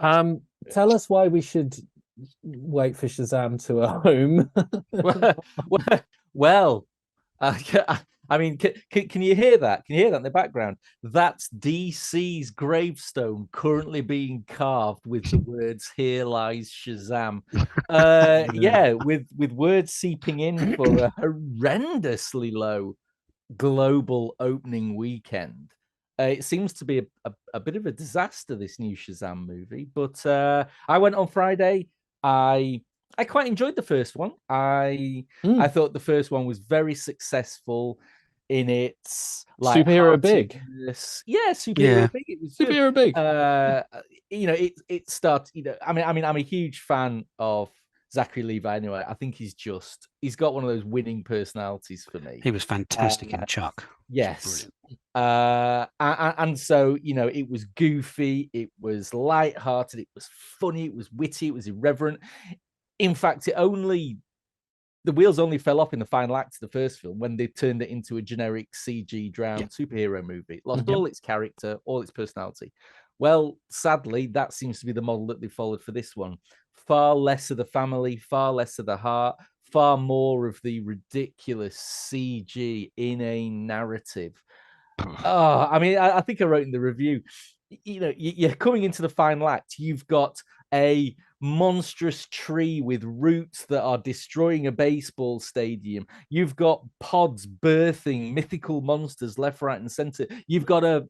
Tell us why we should wait for Shazam to a home. Well, well, well, I mean, can you hear that? Can you hear that in the background? That's DC's gravestone currently being carved with the words "Here lies Shazam." Yeah, with words seeping in for a horrendously low global opening weekend. It seems to be a bit of a disaster, this new Shazam movie. But I went on Friday. I I quite enjoyed the first one. I Mm. thought the first one was very successful in its Superhero big. light-heartedness. Yeah, Yeah. superhero big. It was good. Superhero big. Uh, it starts. I mean, I'm a huge fan of Zachary Levi. Anyway, I think he's got one of those winning personalities for me. He was fantastic Uh, in Chuck. yes. Brilliant. And so, it was goofy, it was light-hearted, it was funny, it was witty, it was irreverent. In fact, the wheels only fell off in the final act of the first film when they turned it into a generic CG drowned superhero movie. It lost Yep. all its character, all its personality. Well, sadly, that seems to be the model that they followed for this one. Far less of the family, far less of the heart, far more of the ridiculous CG in a narrative. Oh, I mean, I think I wrote in the review, you're coming into the final act. You've got a monstrous tree with roots that are destroying a baseball stadium. You've got pods birthing mythical monsters left, right, and center. You've got a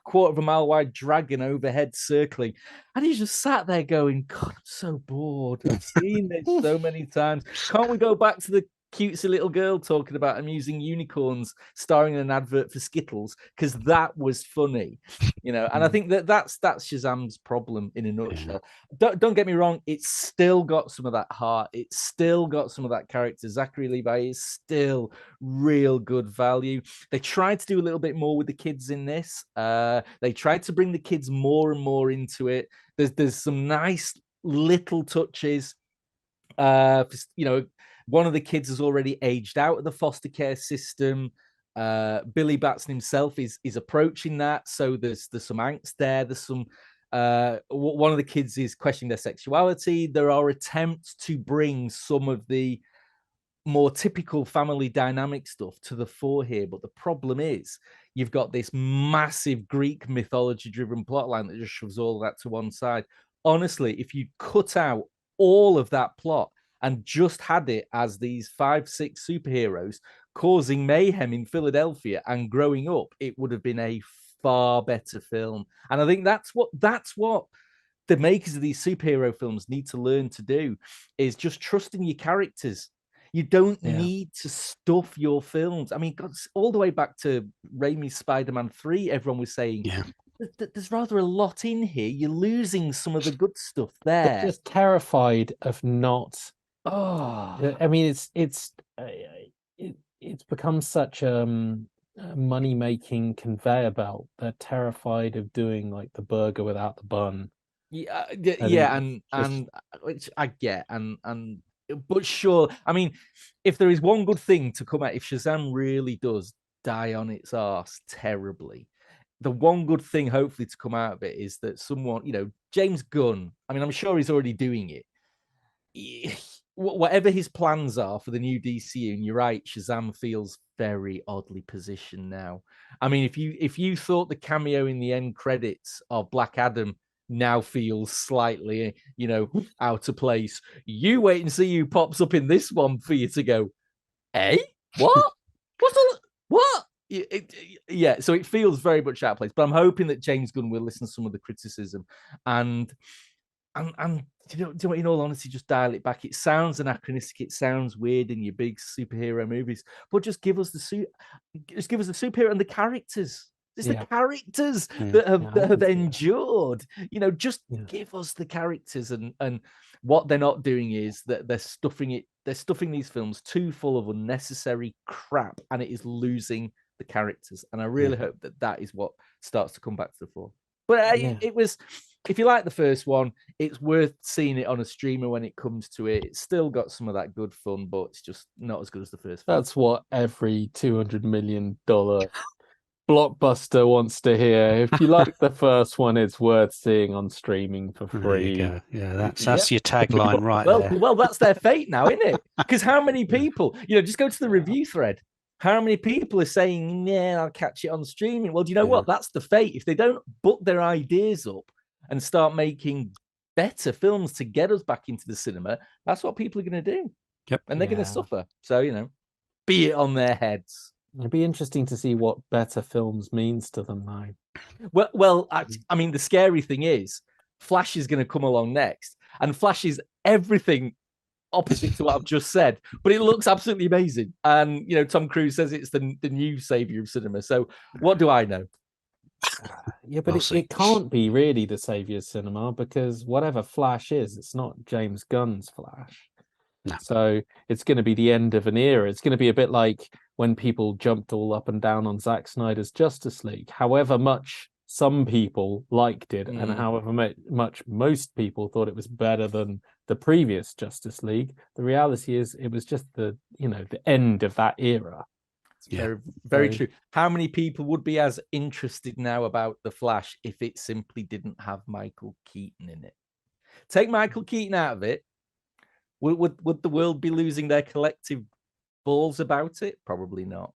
quarter of a mile wide dragon overhead circling, and you just sat there going, "God, I'm so bored. I've seen this so many times. Can't we go back to the cutesy little girl talking about amusing unicorns starring in an advert for Skittles, because that was funny, and I think that's Shazam's problem in a nutshell. Don't get me wrong, it's still got some of that heart, it's still got some of that character. Zachary Levi is still real good value. They tried to do a little bit more with the kids in this. They tried to bring the kids more and more into it. There's some nice little touches. One of the kids has already aged out of the foster care system. Billy Batson himself is approaching that, so there's some angst there. There's some one of the kids is questioning their sexuality. There are attempts to bring some of the more typical family dynamic stuff to the fore here, but the problem is you've got this massive Greek mythology driven plotline that just shoves all of that to one side. Honestly, if you cut out all of that plot and just had it as these 5, 6 superheroes causing mayhem in Philadelphia and growing up, it would have been a far better film. And I think that's what the makers of these superhero films need to learn to do, is just trusting your characters. You don't Yeah. need to stuff your films. I mean, God, all the way back to Raimi's Spider-Man 3, everyone was saying, Yeah. there's rather a lot in here. You're losing some of the good stuff They're there. just terrified of not. Oh, I mean, it's become such a money-making conveyor belt. They're terrified of doing like the burger without the bun. yeah, I think yeah, it's just and which I get, and but sure, I mean, if there is one good thing to come out, if Shazam really does die on its arse terribly, the one good thing hopefully to come out of it is that someone, James Gunn, I mean, I'm sure he's already doing it. Whatever his plans are for the new DCU, and you're right, Shazam feels very oddly positioned now. I mean, if you thought the cameo in the end credits of Black Adam now feels slightly, out of place, you wait and see who pops up in this one for you to go, "Hey, what? What's all? What?" Yeah, so it feels very much out of place. But I'm hoping that James Gunn will listen to some of the criticism and and in all honesty, just dial it back. It sounds anachronistic, it sounds weird in your big superhero movies, but just give us just give us the superhero and the characters. It's the yeah, characters Mm. that have endured. Just yeah, give us the characters, and what they're not doing is that they're stuffing it. They're stuffing these films too full of unnecessary crap, and it is losing the characters. And I really hope that that is what starts to come back to the fore. But yeah. it was, if you like the first one, it's worth seeing it on a streamer when it comes to it. It's still got some of that good fun, but it's just not as good as the first film. That's what every $200 million Blockbuster wants to hear. If you like the first one, it's worth seeing on streaming for There you free. go. Yeah, that's Yep. your tagline right Well, there. well, that's their fate now, isn't it? Because how many people, just go to the review thread. How many people are saying, "Yeah, I'll catch it on streaming"? Well, do you know what? That's the fate. If they don't book their ideas up and start making better films to get us back into the cinema, that's what people are going to do. Yep. And they're going to suffer. So, be it on their heads. It'd be interesting to see what better films means to them now. Well, I mean, the scary thing is Flash is going to come along next, and Flash is everything opposite to what I've just said, but it looks absolutely amazing. And Tom Cruise says it's the new savior of cinema. So what do I know? Yeah, but it can't be really the savior of cinema, because whatever Flash is, it's not James Gunn's Flash. No. So it's going to be the end of an era. It's going to be a bit like when people jumped all up and down on Zack Snyder's Justice League. However much some people liked it, and however much most people thought it was better than the previous Justice League, the reality is it was just the end of that era. Very, very true. How many people would be as interested now about the Flash if it simply didn't have Michael Keaton in it? Take Michael Keaton out of it, would the world be losing their collective balls about it? Probably not.